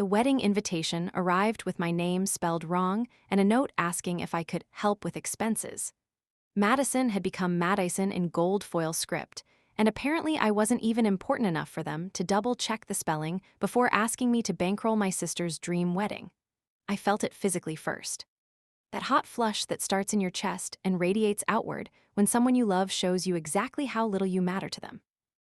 The wedding invitation arrived with my name spelled wrong and a note asking if I could help with expenses. Madison had become Madison in gold foil script, and apparently I wasn't even important enough for them to double-check the spelling before asking me to bankroll my sister's dream wedding. I felt it physically first. That hot flush that starts in your chest and radiates outward when someone you love shows you exactly how little you matter to them.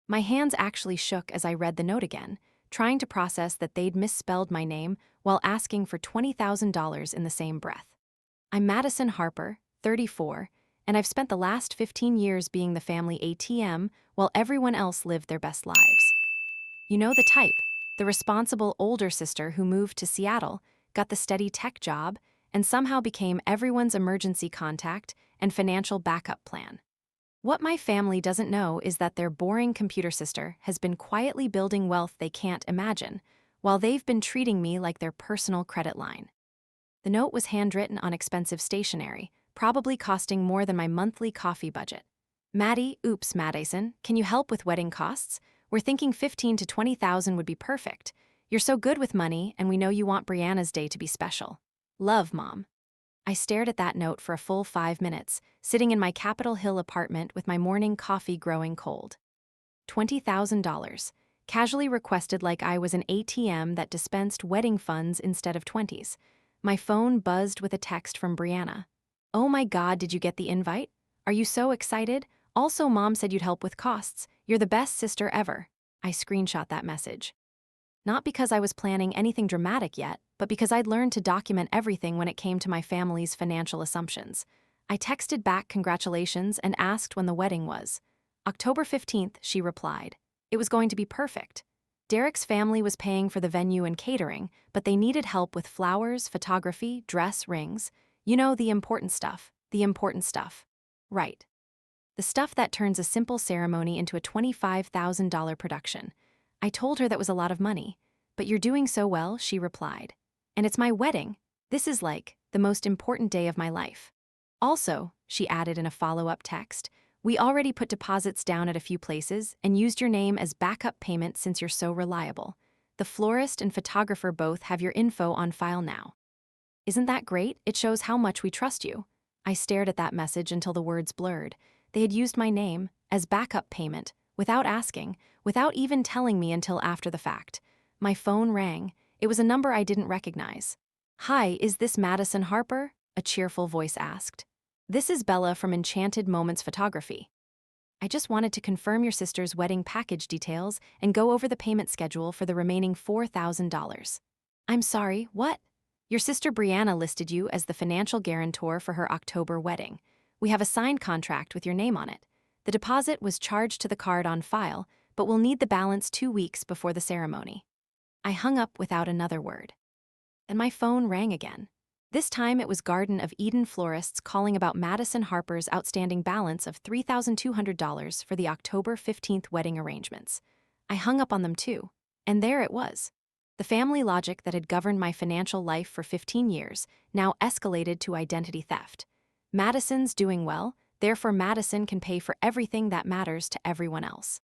My hands actually shook as I read the note again, trying to process that they'd misspelled my name while asking for $20,000 in the same breath. I'm Madison Harper, 34, and I've spent the last 15 years being the family ATM while everyone else lived their best lives. You know the type, the responsible older sister who moved to Seattle, got the steady tech job, and somehow became everyone's emergency contact and financial backup plan. What my family doesn't know is that their boring computer sister has been quietly building wealth they can't imagine, while they've been treating me like their personal credit line. The note was handwritten on expensive stationery, probably costing more than my monthly coffee budget. Maddie, oops, Madison, can you help with wedding costs? We're thinking 15 to 20,000 would be perfect. You're so good with money, and we know you want Brianna's day to be special. Love, Mom. I stared at that note for a full 5 minutes, sitting in my Capitol Hill apartment with my morning coffee growing cold. $20,000, casually requested like I was an ATM that dispensed wedding funds instead of 20s. My phone buzzed with a text from Brianna. Oh my God, did you get the invite? Are you so excited? Also, Mom said you'd help with costs. You're the best sister ever. I screenshot that message. Not because I was planning anything dramatic yet, but because I'd learned to document everything when it came to my family's financial assumptions. I texted back congratulations and asked when the wedding was. October 15th, she replied. It was going to be perfect. Derek's family was paying for the venue and catering, but they needed help with flowers, photography, dress, rings. You know, the important stuff. The important stuff. Right. The stuff that turns a simple ceremony into a $25,000 production. I told her that was a lot of money. But you're doing so well, she replied. And it's my wedding. This is like the most important day of my life. Also, she added in a follow-up text, we already put deposits down at a few places and used your name as backup payment since you're so reliable. The florist and photographer both have your info on file now. Isn't that great? It shows how much we trust you. I stared at that message until the words blurred. They had used my name as backup payment, without asking, without even telling me until after the fact. My phone rang. It was a number I didn't recognize. Hi, is this Madison Harper? A cheerful voice asked. This is Bella from Enchanted Moments Photography. I just wanted to confirm your sister's wedding package details and go over the payment schedule for the remaining $4,000. I'm sorry, what? Your sister Brianna listed you as the financial guarantor for her October wedding. We have a signed contract with your name on it. The deposit was charged to the card on file, but we'll need the balance 2 weeks before the ceremony. I hung up without another word. And my phone rang again. This time it was Garden of Eden florists calling about Madison Harper's outstanding balance of $3,200 for the October 15th wedding arrangements. I hung up on them too, and there it was. The family logic that had governed my financial life for 15 years now escalated to identity theft. Madison's doing well, therefore Madison can pay for everything that matters to everyone else.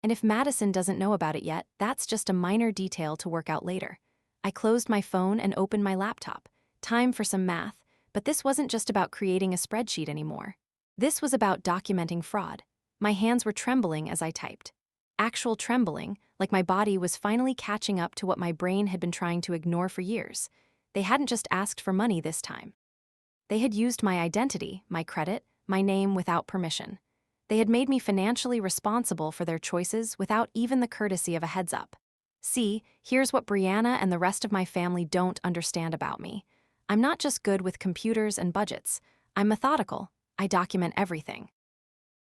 And if Madison doesn't know about it yet, that's just a minor detail to work out later. I closed my phone and opened my laptop. Time for some math, but this wasn't just about creating a spreadsheet anymore. This was about documenting fraud. My hands were trembling as I typed. Actual trembling, like my body was finally catching up to what my brain had been trying to ignore for years. They hadn't just asked for money this time. They had used my identity, my credit, my name without permission. They had made me financially responsible for their choices without even the courtesy of a heads up. See, here's what Brianna and the rest of my family don't understand about me. I'm not just good with computers and budgets. I'm methodical. I document everything.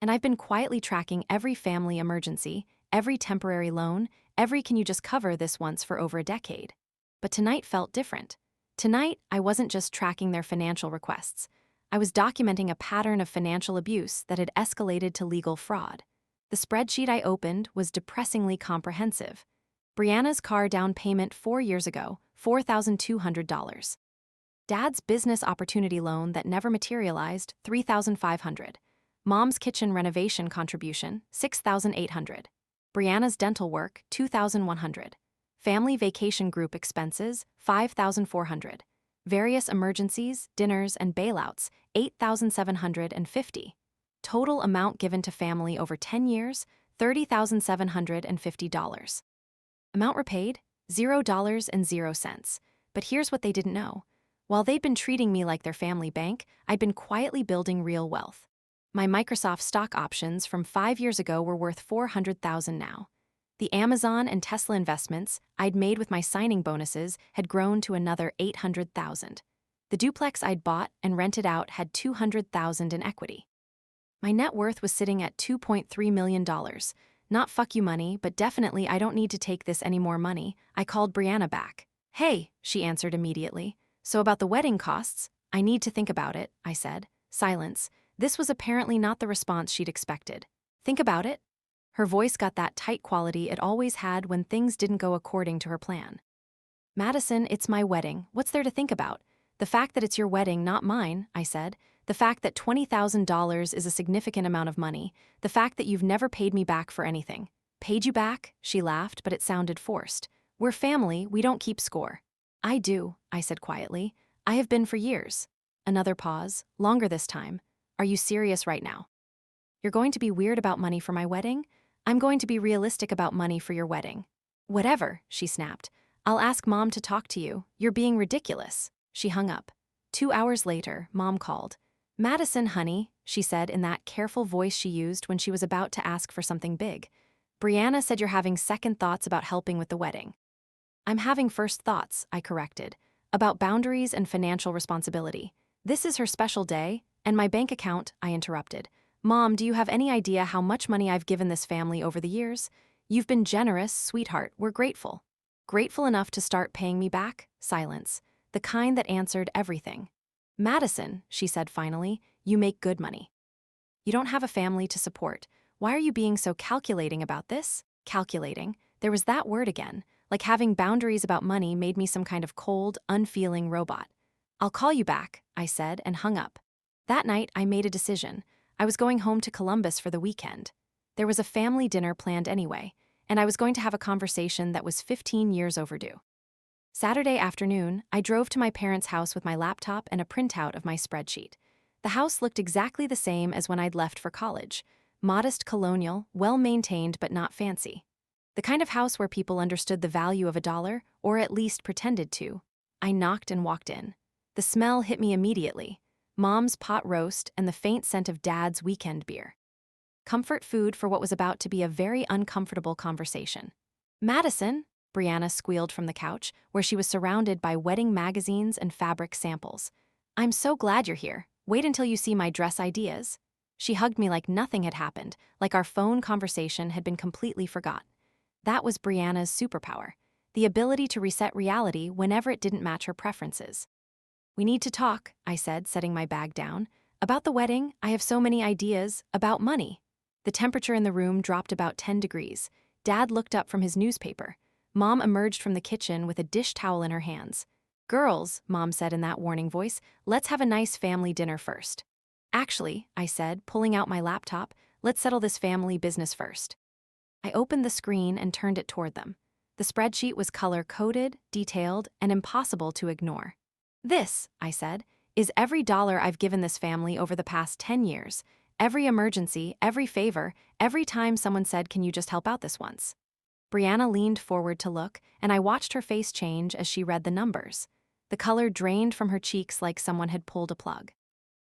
And I've been quietly tracking every family emergency, every temporary loan, every can you just cover this once for over a decade. But tonight felt different. Tonight, I wasn't just tracking their financial requests. I was documenting a pattern of financial abuse that had escalated to legal fraud. The spreadsheet I opened was depressingly comprehensive. Brianna's car down payment 4 years ago, $4,200. Dad's business opportunity loan that never materialized, $3,500. Mom's kitchen renovation contribution, $6,800. Brianna's dental work, $2,100. Family vacation group expenses, $5,400. Various emergencies, dinners, and bailouts, $8,750. Total amount given to family over 10 years, $30,750. Amount repaid, $0.00. But here's what they didn't know. While they'd been treating me like their family bank, I'd been quietly building real wealth. My Microsoft stock options from 5 years ago were worth $400,000 now. The Amazon and Tesla investments I'd made with my signing bonuses had grown to another $800,000. The duplex I'd bought and rented out had $200,000 in equity. My net worth was sitting at $2.3 million. Not fuck you money, but definitely I don't need to take this any more money. I called Brianna back. Hey, she answered immediately. So about the wedding costs? I need to think about it, I said. Silence. This was apparently not the response she'd expected. Think about it? Her voice got that tight quality it always had when things didn't go according to her plan. Madison, it's my wedding. What's there to think about? The fact that it's your wedding, not mine, I said. The fact that $20,000 is a significant amount of money. The fact that you've never paid me back for anything. Paid you back? She laughed, but it sounded forced. We're family, we don't keep score. I do, I said quietly. I have been for years. Another pause, longer this time. Are you serious right now? You're going to be weird about money for my wedding? I'm going to be realistic about money for your wedding. Whatever, she snapped. I'll ask Mom to talk to you. You're being ridiculous. She hung up. 2 hours later, Mom called. Madison, honey, she said in that careful voice she used when she was about to ask for something big. Brianna said you're having second thoughts about helping with the wedding. I'm having first thoughts, I corrected, about boundaries and financial responsibility. This is her special day, and my bank account, I interrupted. Mom, do you have any idea how much money I've given this family over the years? You've been generous, sweetheart, we're grateful. Grateful enough to start paying me back? Silence. The kind that answered everything. Madison, she said finally, you make good money. You don't have a family to support. Why are you being so calculating about this? Calculating. There was that word again. Like having boundaries about money made me some kind of cold, unfeeling robot. I'll call you back, I said, and hung up. That night, I made a decision. I was going home to Columbus for the weekend. There was a family dinner planned anyway, and I was going to have a conversation that was 15 years overdue. Saturday afternoon, I drove to my parents' house with my laptop and a printout of my spreadsheet. The house looked exactly the same as when I'd left for college. Modest colonial, well-maintained but not fancy. The kind of house where people understood the value of a dollar, or at least pretended to. I knocked and walked in. The smell hit me immediately. Mom's pot roast and the faint scent of Dad's weekend beer. Comfort food for what was about to be a very uncomfortable conversation. Madison, Brianna squealed from the couch, where she was surrounded by wedding magazines and fabric samples. I'm so glad you're here. Wait until you see my dress ideas. She hugged me like nothing had happened, like our phone conversation had been completely forgot. That was Brianna's superpower, the ability to reset reality whenever it didn't match her preferences. We need to talk, I said, setting my bag down. About the wedding, I have so many ideas. About money. The temperature in the room dropped about 10 degrees. Dad looked up from his newspaper. Mom emerged from the kitchen with a dish towel in her hands. Girls, Mom said in that warning voice, let's have a nice family dinner first. Actually, I said, pulling out my laptop, let's settle this family business first. I opened the screen and turned it toward them. The spreadsheet was color-coded, detailed, and impossible to ignore. This, I said, is every dollar I've given this family over the past 10 years. Every emergency, every favor, every time someone said, can you just help out this once? Brianna leaned forward to look, and I watched her face change as she read the numbers. The color drained from her cheeks like someone had pulled a plug.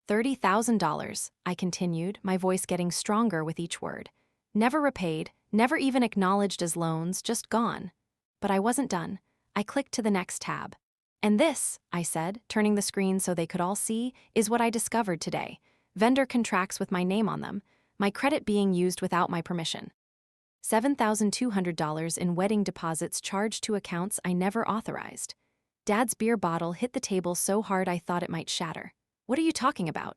$30,000, I continued, my voice getting stronger with each word. Never repaid, never even acknowledged as loans, just gone. But I wasn't done. I clicked to the next tab. And this, I said, turning the screen so they could all see, is what I discovered today. Vendor contracts with my name on them, my credit being used without my permission. $7,200 in wedding deposits charged to accounts I never authorized. Dad's beer bottle hit the table so hard I thought it might shatter. What are you talking about?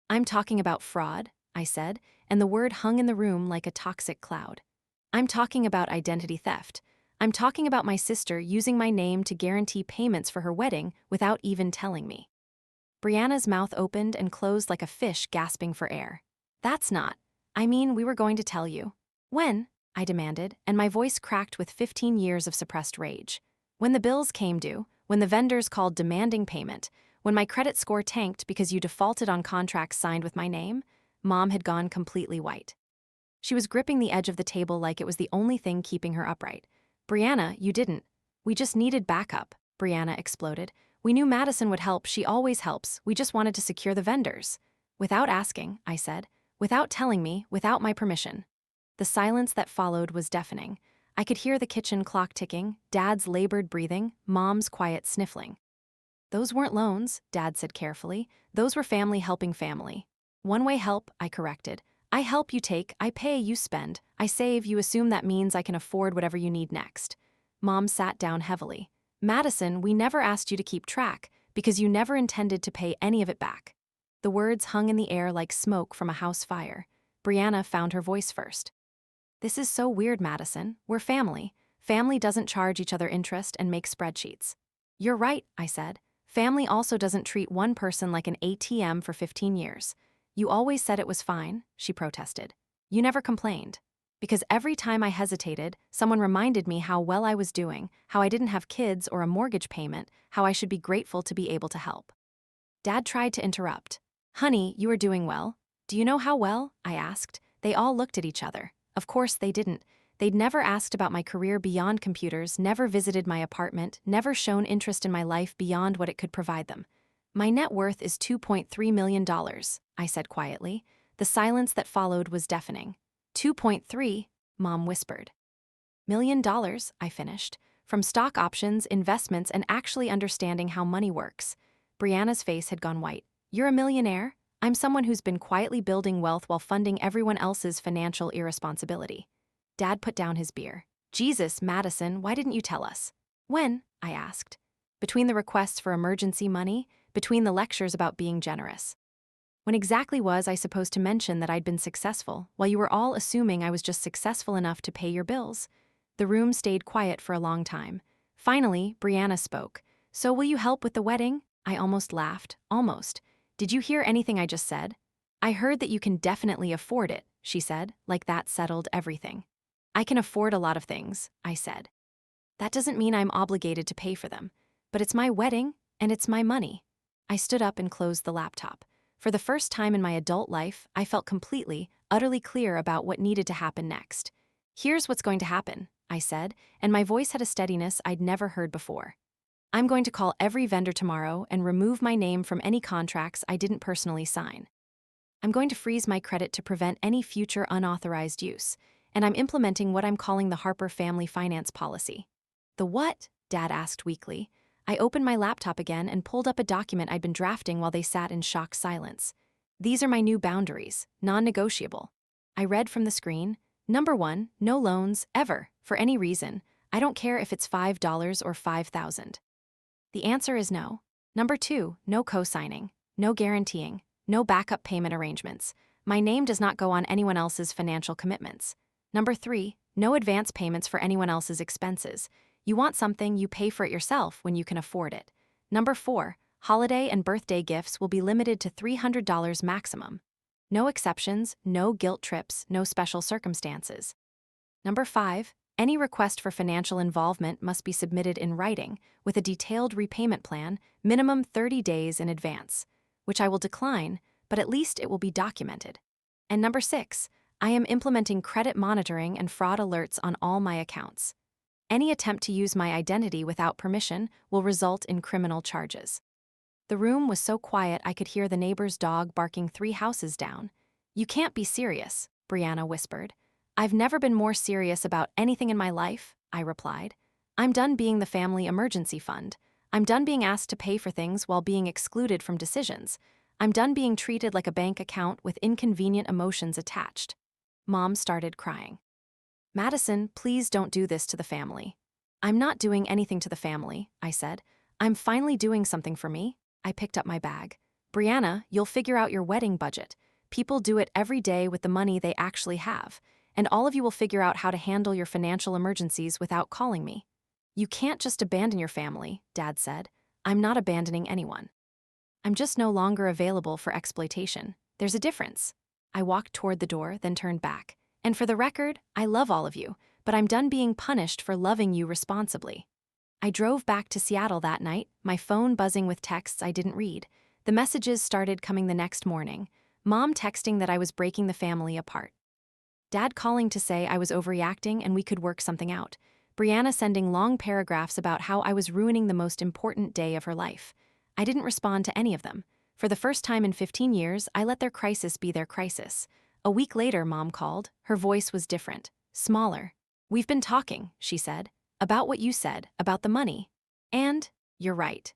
I'm talking about fraud, I said, and the word hung in the room like a toxic cloud. I'm talking about identity theft. I'm talking about my sister using my name to guarantee payments for her wedding without even telling me. Brianna's mouth opened and closed like a fish gasping for air. That's not. I mean, we were going to tell you. When? I demanded, and my voice cracked with 15 years of suppressed rage. When the bills came due, when the vendors called demanding payment, when my credit score tanked because you defaulted on contracts signed with my name, Mom had gone completely white. She was gripping the edge of the table like it was the only thing keeping her upright. "Brianna, you didn't. We just needed backup," Brianna exploded. "We knew Madison would help, she always helps. We just wanted to secure the vendors." "Without asking," I said. "Without telling me, without my permission." The silence that followed was deafening. I could hear the kitchen clock ticking, Dad's labored breathing, Mom's quiet sniffling. "Those weren't loans," Dad said carefully. "Those were family helping family." "One-way help," I corrected. "I help, you take, I pay, you spend. I save, you assume that means I can afford whatever you need next." Mom sat down heavily. "Madison, we never asked you to keep track, because you never intended to pay any of it back." The words hung in the air like smoke from a house fire. Brianna found her voice first. "This is so weird, Madison. We're family. Family doesn't charge each other interest and make spreadsheets." "You're right," I said. "Family also doesn't treat one person like an ATM for 15 years. You always said it was fine," she protested. "You never complained. Because every time I hesitated, someone reminded me how well I was doing, how I didn't have kids or a mortgage payment, how I should be grateful to be able to help." Dad tried to interrupt. "Honey, you are doing well." "Do you know how well?" I asked. They all looked at each other. Of course they didn't. They'd never asked about my career beyond computers, never visited my apartment, never shown interest in my life beyond what it could provide them. "My net worth is $2.3 million, I said quietly. The silence that followed was deafening. "2.3, Mom whispered. "Million dollars," I finished. "From stock options, investments, and actually understanding how money works." Brianna's face had gone white. "You're a millionaire? I'm someone who's been quietly building wealth while funding everyone else's financial irresponsibility." Dad put down his beer. "Jesus, Madison, why didn't you tell us?" "When?" I asked. "Between the requests for emergency money, between the lectures about being generous. When exactly was I supposed to mention that I'd been successful, while you were all assuming I was just successful enough to pay your bills?" The room stayed quiet for a long time. Finally, Brianna spoke. "So will you help with the wedding?" I almost laughed. Almost. "Did you hear anything I just said?" "I heard that you can definitely afford it," she said, like that settled everything. "I can afford a lot of things," I said. "That doesn't mean I'm obligated to pay for them. But it's my wedding, and it's my money." I stood up and closed the laptop. For the first time in my adult life, I felt completely, utterly clear about what needed to happen next. "Here's what's going to happen," I said, and my voice had a steadiness I'd never heard before. "I'm going to call every vendor tomorrow and remove my name from any contracts I didn't personally sign. I'm going to freeze my credit to prevent any future unauthorized use, and I'm implementing what I'm calling the Harper Family Finance Policy." "The what?" Dad asked weakly. I opened my laptop again and pulled up a document I'd been drafting while they sat in shocked silence. "These are my new boundaries, non-negotiable." I read from the screen. "Number 1, no loans, ever, for any reason. I don't care if it's $5 or 5,000. The answer is no. Number 2, no co-signing, no guaranteeing, no backup payment arrangements. My name does not go on anyone else's financial commitments. Number 3, no advance payments for anyone else's expenses. You want something, you pay for it yourself when you can afford it. Number 4, holiday and birthday gifts will be limited to $300 maximum. No exceptions, no guilt trips, no special circumstances. Number 5, any request for financial involvement must be submitted in writing with a detailed repayment plan, minimum 30 days in advance, which I will decline, but at least it will be documented. And number 6, I am implementing credit monitoring and fraud alerts on all my accounts. Any attempt to use my identity without permission will result in criminal charges." The room was so quiet I could hear the neighbor's dog barking 3 houses down. "You can't be serious," Brianna whispered. "I've never been more serious about anything in my life," I replied. "I'm done being the family emergency fund. I'm done being asked to pay for things while being excluded from decisions. I'm done being treated like a bank account with inconvenient emotions attached." Mom started crying. "Madison, please don't do this to the family." "I'm not doing anything to the family," I said. "I'm finally doing something for me." I picked up my bag. "Brianna, you'll figure out your wedding budget. People do it every day with the money they actually have. And all of you will figure out how to handle your financial emergencies without calling me." "You can't just abandon your family," Dad said. "I'm not abandoning anyone. I'm just no longer available for exploitation. There's a difference." I walked toward the door, then turned back. And for the record, I love all of you, but I'm done being punished for loving you responsibly. I drove back to Seattle that night, my phone buzzing with texts I didn't read. The messages started coming the next morning. Mom texting that I was breaking the family apart. Dad calling to say I was overreacting and we could work something out. Brianna sending long paragraphs about how I was ruining the most important day of her life. I didn't respond to any of them. For the first time in 15 years, I let their crisis be their crisis. A week later, Mom called. Her voice was different, smaller. "We've been talking," she said, "about what you said, about the money. And you're right.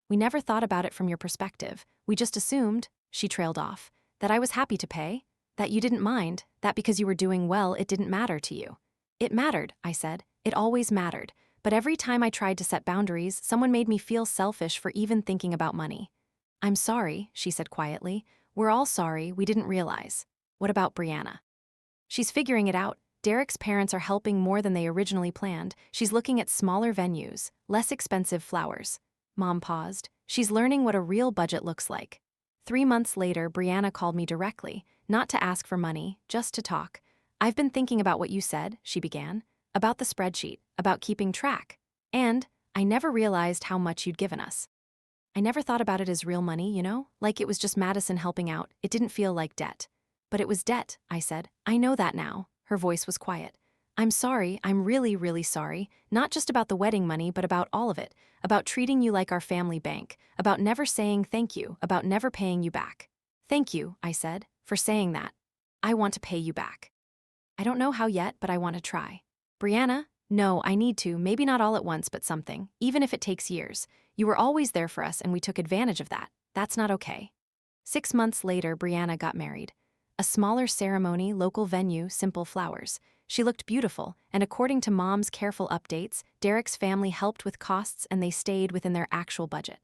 We never thought about it from your perspective. We just assumed," she trailed off, "that I was happy to pay, that you didn't mind, that because you were doing well, it didn't matter to you." "It mattered," I said. "It always mattered. But every time I tried to set boundaries, someone made me feel selfish for even thinking about money." "I'm sorry," she said quietly. "We're all sorry, we didn't realize." "What about Brianna?" "She's figuring it out. Derek's parents are helping more than they originally planned. She's looking at smaller venues, less expensive flowers." Mom paused. "She's learning what a real budget looks like." 3 months later, Brianna called me directly, not to ask for money, just to talk. "I've been thinking about what you said," she began. "About the spreadsheet, about keeping track. And I never realized how much you'd given us. I never thought about it as real money, like it was just Madison helping out. It didn't feel like debt." "But it was debt," I said. "I know that now." Her voice was quiet. "I'm sorry, I'm really, really sorry, not just about the wedding money, but about all of it, about treating you like our family bank, about never saying thank you, about never paying you back." "Thank you," I said, "for saying that. I want to pay you back. I don't know how yet, but I want to try." "Brianna, no, I need to, maybe not all at once, but something, even if it takes years. You were always there for us and we took advantage of that. That's not okay." 6 months later, Brianna got married. A smaller ceremony, local venue, simple flowers. She looked beautiful, and according to Mom's careful updates, Derek's family helped with costs and they stayed within their actual budget.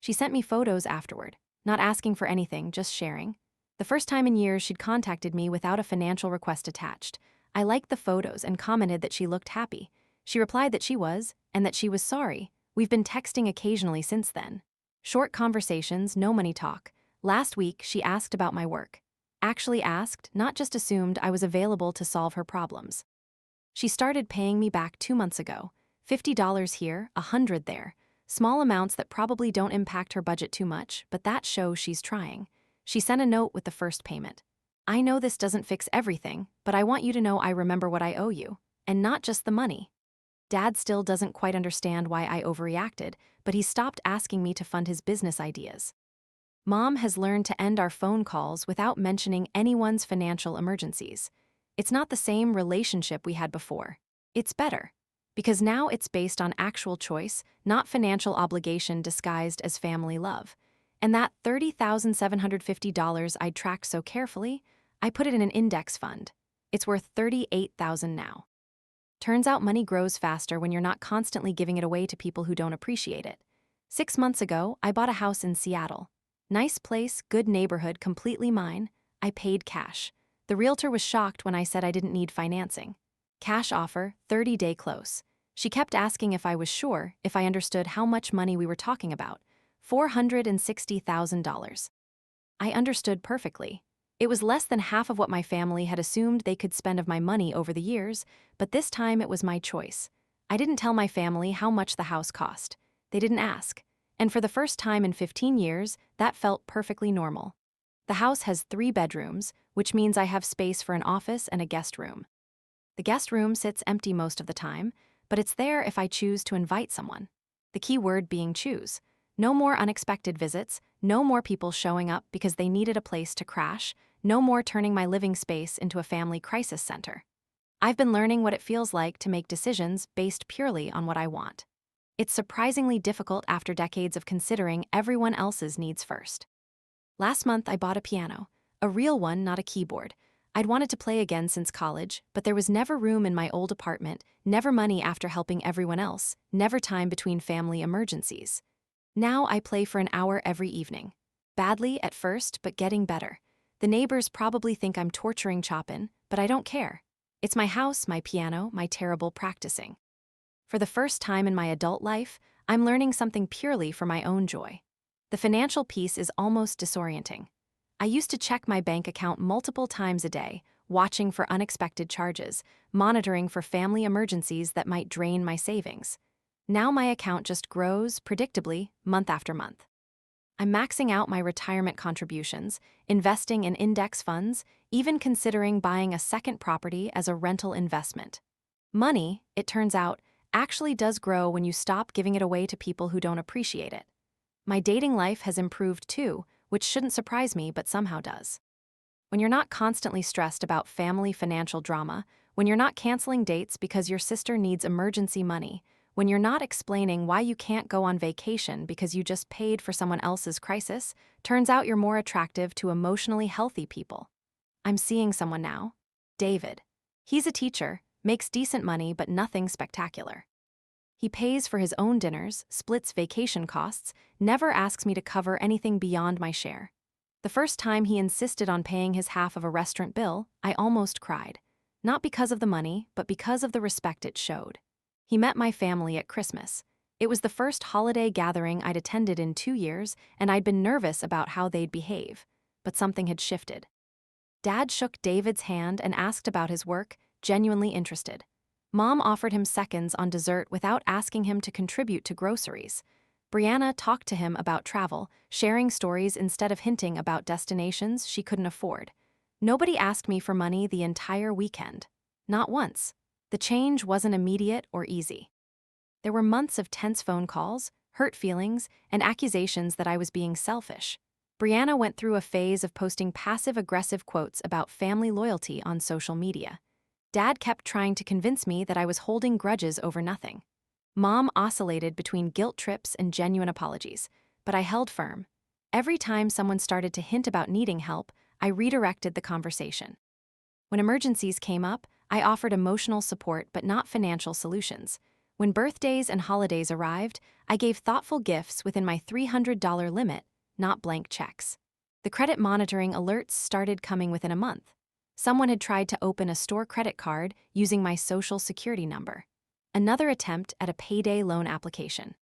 She sent me photos afterward, not asking for anything, just sharing. The first time in years she'd contacted me without a financial request attached. I liked the photos and commented that she looked happy. She replied that she was, and that she was sorry. We've been texting occasionally since then. Short conversations, no money talk. Last week, she asked about my work. Actually asked, not just assumed I was available to solve her problems. She started paying me back 2 months ago. $50 here, $100 there. Small amounts that probably don't impact her budget too much, but that shows she's trying. She sent a note with the first payment. "I know this doesn't fix everything, but I want you to know I remember what I owe you. And not just the money." Dad still doesn't quite understand why I overreacted, but he stopped asking me to fund his business ideas. Mom has learned to end our phone calls without mentioning anyone's financial emergencies. It's not the same relationship we had before. It's better. Because now it's based on actual choice, not financial obligation disguised as family love. And that $30,750 I'd tracked so carefully, I put it in an index fund. It's worth $38,000 now. Turns out money grows faster when you're not constantly giving it away to people who don't appreciate it. 6 months ago, I bought a house in Seattle. Nice place, good neighborhood, completely mine. I paid cash. The realtor was shocked when I said I didn't need financing. Cash offer, 30-day close. She kept asking if I was sure, if I understood how much money we were talking about. $460,000. I understood perfectly. It was less than half of what my family had assumed they could spend of my money over the years, but this time it was my choice. I didn't tell my family how much the house cost. They didn't ask. And for the first time in 15 years, that felt perfectly normal. The house has 3 bedrooms, which means I have space for an office and a guest room. The guest room sits empty most of the time, but it's there if I choose to invite someone. The key word being choose. No more unexpected visits, no more people showing up because they needed a place to crash, no more turning my living space into a family crisis center. I've been learning what it feels like to make decisions based purely on what I want. It's surprisingly difficult after decades of considering everyone else's needs first. Last month, I bought a piano. A real one, not a keyboard. I'd wanted to play again since college, but there was never room in my old apartment, never money after helping everyone else, never time between family emergencies. Now I play for an hour every evening. Badly at first, but getting better. The neighbors probably think I'm torturing Chopin, but I don't care. It's my house, my piano, my terrible practicing. For the first time in my adult life, I'm learning something purely for my own joy. The financial piece is almost disorienting. I used to check my bank account multiple times a day, watching for unexpected charges, monitoring for family emergencies that might drain my savings. Now my account just grows, predictably, month after month. I'm maxing out my retirement contributions, investing in index funds, even considering buying a second property as a rental investment. Money, it turns out, actually does grow when you stop giving it away to people who don't appreciate it. My dating life has improved too, which shouldn't surprise me but somehow does. When you're not constantly stressed about family financial drama, when you're not canceling dates because your sister needs emergency money, when you're not explaining why you can't go on vacation because you just paid for someone else's crisis, turns out you're more attractive to emotionally healthy people. I'm seeing someone now. David. He's a teacher, makes decent money but nothing spectacular. He pays for his own dinners, splits vacation costs, never asks me to cover anything beyond my share. The first time he insisted on paying his half of a restaurant bill, I almost cried. Not because of the money, but because of the respect it showed. He met my family at Christmas. It was the first holiday gathering I'd attended in 2 years, and I'd been nervous about how they'd behave. But something had shifted. Dad shook David's hand and asked about his work, genuinely interested. Mom offered him seconds on dessert without asking him to contribute to groceries. Brianna talked to him about travel, sharing stories instead of hinting about destinations she couldn't afford. Nobody asked me for money the entire weekend. Not once. The change wasn't immediate or easy. There were months of tense phone calls, hurt feelings, and accusations that I was being selfish. Brianna went through a phase of posting passive-aggressive quotes about family loyalty on social media. Dad kept trying to convince me that I was holding grudges over nothing. Mom oscillated between guilt trips and genuine apologies, but I held firm. Every time someone started to hint about needing help, I redirected the conversation. When emergencies came up, I offered emotional support but not financial solutions. When birthdays and holidays arrived, I gave thoughtful gifts within my $300 limit, not blank checks. The credit monitoring alerts started coming within a month. Someone had tried to open a store credit card using my social security number. Another attempt at a payday loan application.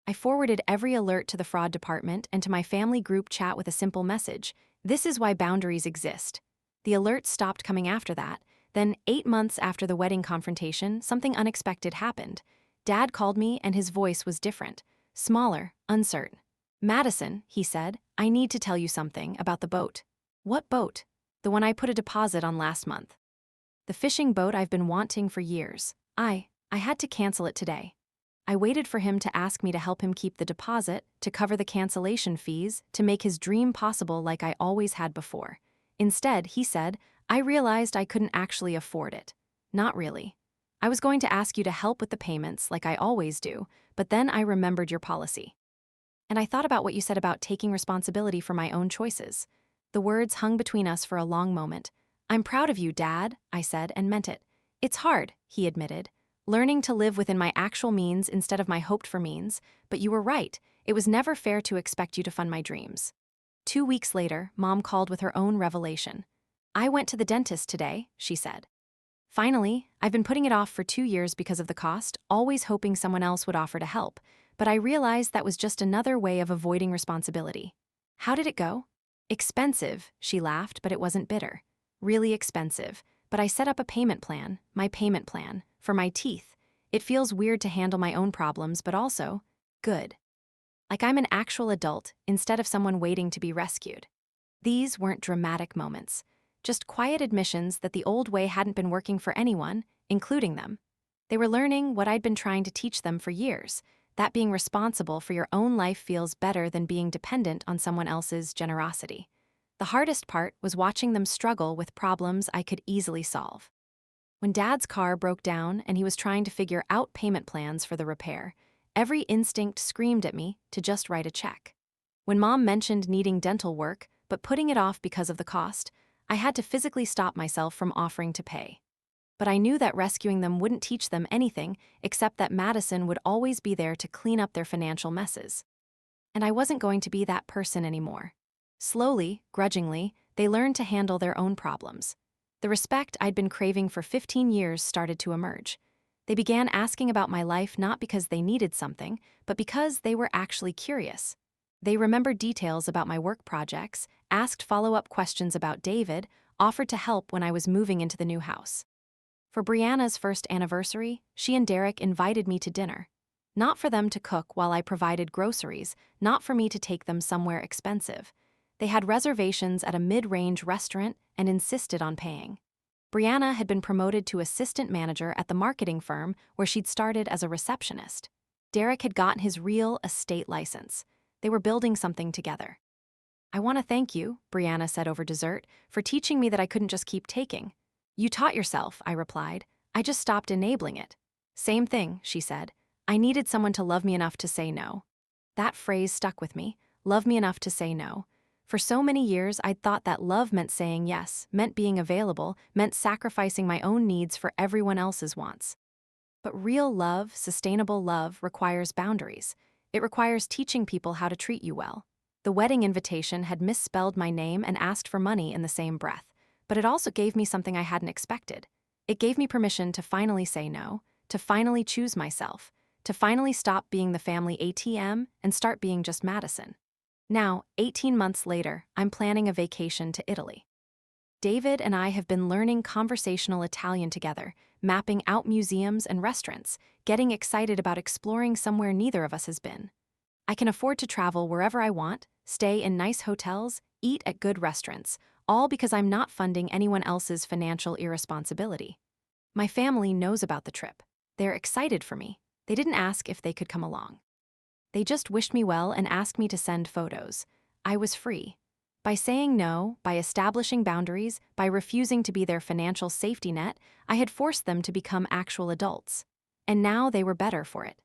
I forwarded every alert to the fraud department and to my family group chat with a simple message: "This is why boundaries exist." The alerts stopped coming after that. Then, 8 months after the wedding confrontation, something unexpected happened. Dad called me and his voice was different, smaller, uncertain. "Madison," he said, "I need to tell you something about the boat." "What boat?" "The one I put a deposit on last month. The fishing boat I've been wanting for years. I had to cancel it today." I waited for him to ask me to help him keep the deposit, to cover the cancellation fees, to make his dream possible like I always had before. Instead, he said, "I realized I couldn't actually afford it." "Not really. I was going to ask you to help with the payments like I always do, but then I remembered your policy. And I thought about what you said about taking responsibility for my own choices." The words hung between us for a long moment. "I'm proud of you, Dad," I said, and meant it. "It's hard," he admitted. "Learning to live within my actual means instead of my hoped-for means, but you were right. It was never fair to expect you to fund my dreams." 2 weeks later, Mom called with her own revelation. "I went to the dentist today," she said. "Finally, I've been putting it off for 2 years because of the cost, always hoping someone else would offer to help, but I realized that was just another way of avoiding responsibility." "How did it go?" "Expensive," she laughed, but it wasn't bitter. "Really expensive, but I set up a payment plan, my payment plan, for my teeth. It feels weird to handle my own problems, but also good. Like I'm an actual adult instead of someone waiting to be rescued." These weren't dramatic moments, just quiet admissions that the old way hadn't been working for anyone, including them. They were learning what I'd been trying to teach them for years, that being responsible for your own life feels better than being dependent on someone else's generosity. The hardest part was watching them struggle with problems I could easily solve. When Dad's car broke down and he was trying to figure out payment plans for the repair, every instinct screamed at me to just write a check. When Mom mentioned needing dental work, but putting it off because of the cost, I had to physically stop myself from offering to pay. But I knew that rescuing them wouldn't teach them anything except that Madison would always be there to clean up their financial messes. And I wasn't going to be that person anymore. Slowly, grudgingly, they learned to handle their own problems. The respect I'd been craving for 15 years started to emerge. They began asking about my life not because they needed something, but because they were actually curious. They remembered details about my work projects, asked follow-up questions about David, offered to help when I was moving into the new house. For Brianna's first anniversary, she and Derek invited me to dinner. Not for them to cook while I provided groceries, not for me to take them somewhere expensive. They had reservations at a mid-range restaurant and insisted on paying. Brianna had been promoted to assistant manager at the marketing firm where she'd started as a receptionist. Derek had gotten his real estate license. They were building something together. "I want to thank you," Brianna said over dessert, "for teaching me that I couldn't just keep taking." "You taught yourself," I replied. "I just stopped enabling it." "Same thing," she said. "I needed someone to love me enough to say no." That phrase stuck with me, love me enough to say no. For so many years, I'd thought that love meant saying yes, meant being available, meant sacrificing my own needs for everyone else's wants. But real love, sustainable love, requires boundaries. It requires teaching people how to treat you well. The wedding invitation had misspelled my name and asked for money in the same breath, but it also gave me something I hadn't expected. It gave me permission to finally say no, to finally choose myself, to finally stop being the family ATM and start being just Madison. Now, 18 months later, I'm planning a vacation to Italy. David and I have been learning conversational Italian together, mapping out museums and restaurants, getting excited about exploring somewhere neither of us has been. I can afford to travel wherever I want, stay in nice hotels, eat at good restaurants, all because I'm not funding anyone else's financial irresponsibility. My family knows about the trip. They're excited for me. They didn't ask if they could come along. They just wished me well and asked me to send photos. I was free. By saying no, by establishing boundaries, by refusing to be their financial safety net, I had forced them to become actual adults. And now they were better for it.